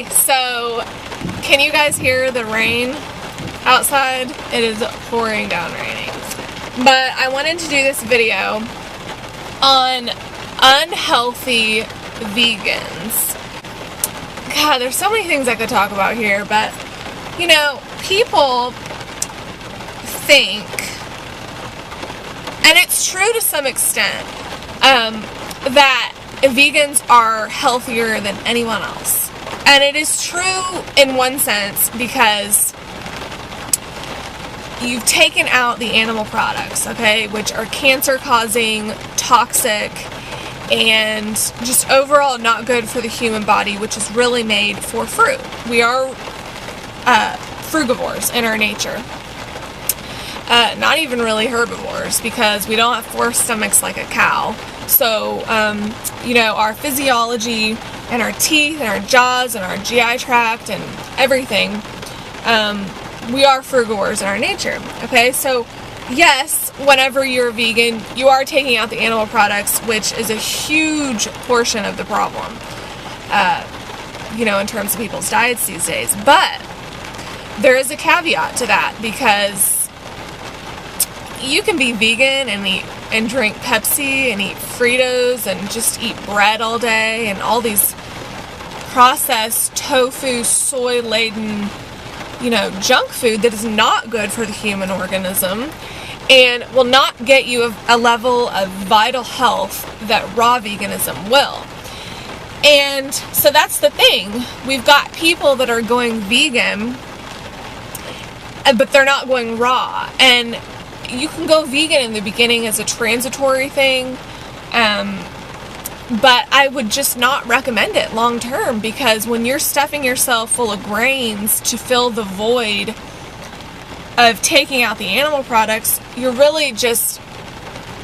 Okay, so can you guys hear the rain outside? It is pouring down raining. But I wanted to do this video on unhealthy vegans. God, there's so many things I could talk about here, but you know, people think, and it's true to some extent, that vegans are healthier than anyone else. And it is true in one sense because you've taken out the animal products, okay, which are cancer-causing, toxic, and just overall not good for the human body, which is really made for fruit. We are frugivores in our nature. Not even really herbivores, because we don't have four stomachs like a cow. So, you know, our physiology and our teeth and our jaws and our GI tract and everything, we are frugivores in our nature, okay? So, yes, whenever you're vegan, you are taking out the animal products, which is a huge portion of the problem, you know, in terms of people's diets these days. But there is a caveat to that, because you can be vegan and drink Pepsi and eat Fritos and just eat bread all day and all these processed tofu, soy-laden, you know, junk food that is not good for the human organism and will not get you a level of vital health that raw veganism will. And so that's the thing. We've got people that are going vegan, but they're not going raw. And you can go vegan in the beginning as a transitory thing, but I would just not recommend it long term, because when you're stuffing yourself full of grains to fill the void of taking out the animal products, you're really just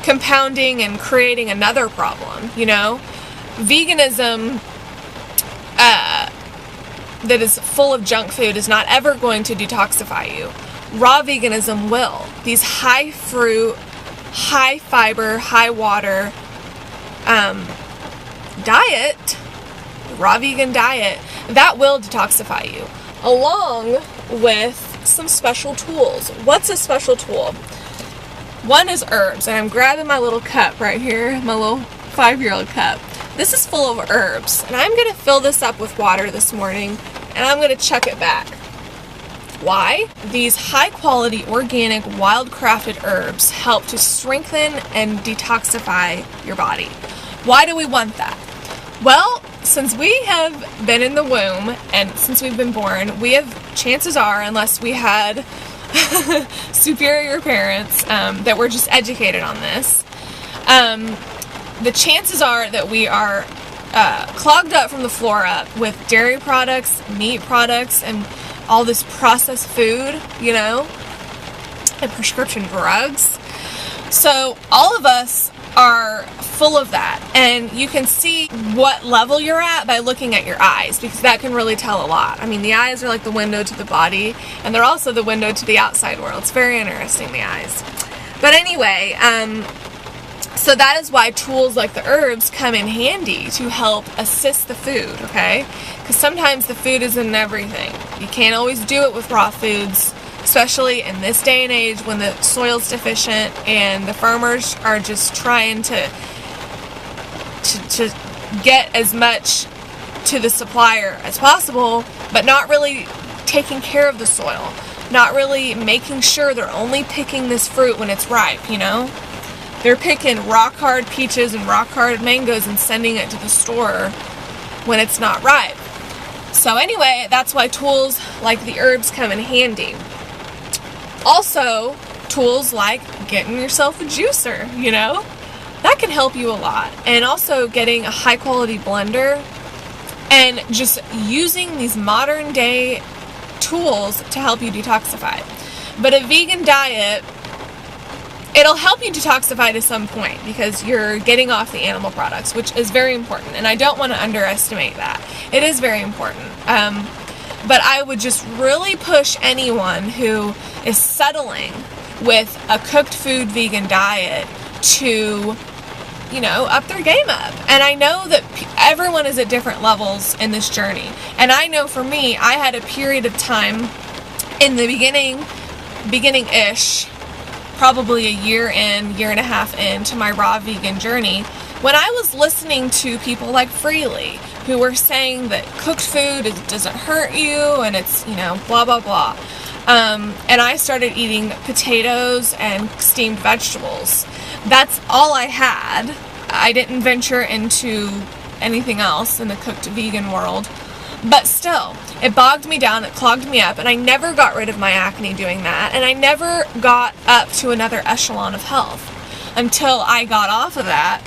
compounding and creating another problem, you know? Veganism that is full of junk food is not ever going to detoxify you. Raw veganism will. These high fruit, high fiber, high water diet, raw vegan diet, that will detoxify you, along with some special tools. What's a special tool? One is herbs, and I'm grabbing my little cup right here, my little 5-year-old cup. This is full of herbs, and I'm going to fill this up with water this morning, and I'm going to chuck it back. Why? These high-quality, organic, wild-crafted herbs help to strengthen and detoxify your body. Why do we want that? Well, since we have been in the womb and since we've been born, we have, chances are, unless we had superior parents that were just educated on this, the chances are that we are clogged up from the floor up with dairy products, meat products, and all this processed food, you know, and prescription drugs. So all of us are full of that, and you can see what level you're at by looking at your eyes, because that can really tell a lot. I mean, the eyes are like the window to the body, and they're also the window to the outside world. It's very interesting, the eyes. But anyway, so that is why tools like the herbs come in handy to help assist the food, okay? Because sometimes the food isn't everything. You can't always do it with raw foods, especially in this day and age when the soil's deficient and the farmers are just trying to get as much to the supplier as possible, but not really taking care of the soil, not really making sure they're only picking this fruit when it's ripe, you know? They're picking rock-hard peaches and rock-hard mangoes and sending it to the store when it's not ripe. So anyway, that's why tools like the herbs come in handy. Also, tools like getting yourself a juicer, you know? That can help you a lot. And also getting a high-quality blender and just using these modern-day tools to help you detoxify. But a vegan diet, it'll help you detoxify to some point because you're getting off the animal products, which is very important, and I don't want to underestimate that. It is very important. But I would just really push anyone who is settling with a cooked food vegan diet to you know, up their game up. And I know that everyone is at different levels in this journey. And I know for me, I had a period of time in the beginning-ish, probably a year and a half into my raw vegan journey, when I was listening to people like Freely, who were saying that cooked food doesn't hurt you, and it's, you know, blah, blah, blah. And I started eating potatoes and steamed vegetables. That's all I had. I didn't venture into anything else in the cooked vegan world. But still, it bogged me down, it clogged me up, and I never got rid of my acne doing that, and I never got up to another echelon of health until I got off of that,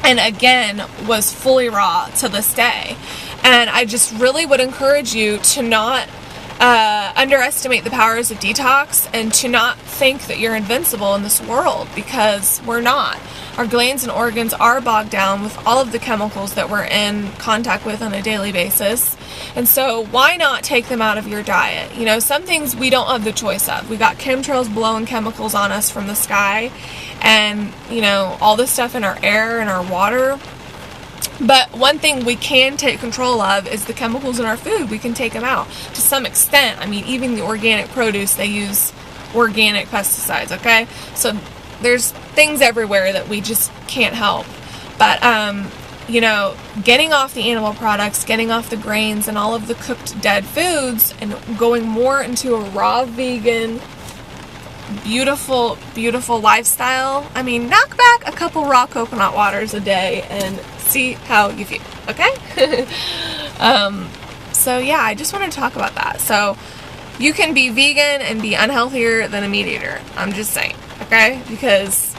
and again was fully raw to this day. And I just really would encourage you to not underestimate the powers of detox, and to not think that you're invincible in this world, because we're not. Our glands and organs are bogged down with all of the chemicals that we're in contact with on a daily basis. And so why not take them out of your diet? You know, some things we don't have the choice of. We got chemtrails blowing chemicals on us from the sky, and, you know, all this stuff in our air and our water. But one thing we can take control of is the chemicals in our food. We can take them out to some extent. I mean, even the organic produce, they use organic pesticides, okay? So there's things everywhere that we just can't help. But, you know, getting off the animal products, getting off the grains and all of the cooked dead foods, and going more into a raw vegan, beautiful, beautiful lifestyle. I mean, knock back a couple raw coconut waters a day and see how you feel, okay? So yeah, I just wanted to talk about that. So you can be vegan and be unhealthier than a meat eater. I'm just saying, okay? Because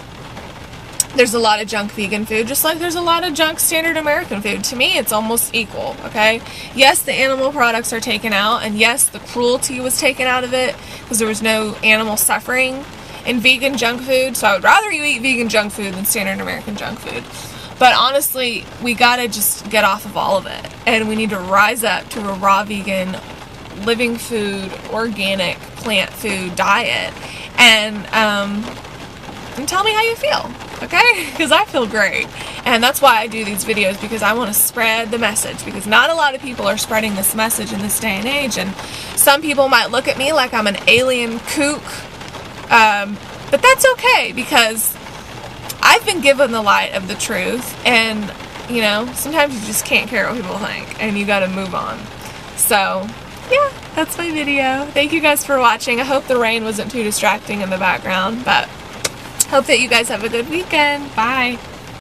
there's a lot of junk vegan food, just like there's a lot of junk standard American food. To me, it's almost equal, okay? Yes, the animal products are taken out, and yes, the cruelty was taken out of it because there was no animal suffering in vegan junk food. So I would rather you eat vegan junk food than standard American junk food. But honestly, we gotta just get off of all of it, and we need to rise up to a raw vegan, living food, organic, plant food diet, and tell me how you feel, okay? Because I feel great, and that's why I do these videos, because I want to spread the message, because not a lot of people are spreading this message in this day and age, and some people might look at me like I'm an alien kook, but that's okay, because I've been given the light of the truth, and, you know, sometimes you just can't care what people think, and you gotta move on. So, yeah, that's my video. Thank you guys for watching. I hope the rain wasn't too distracting in the background, but hope that you guys have a good weekend. Bye.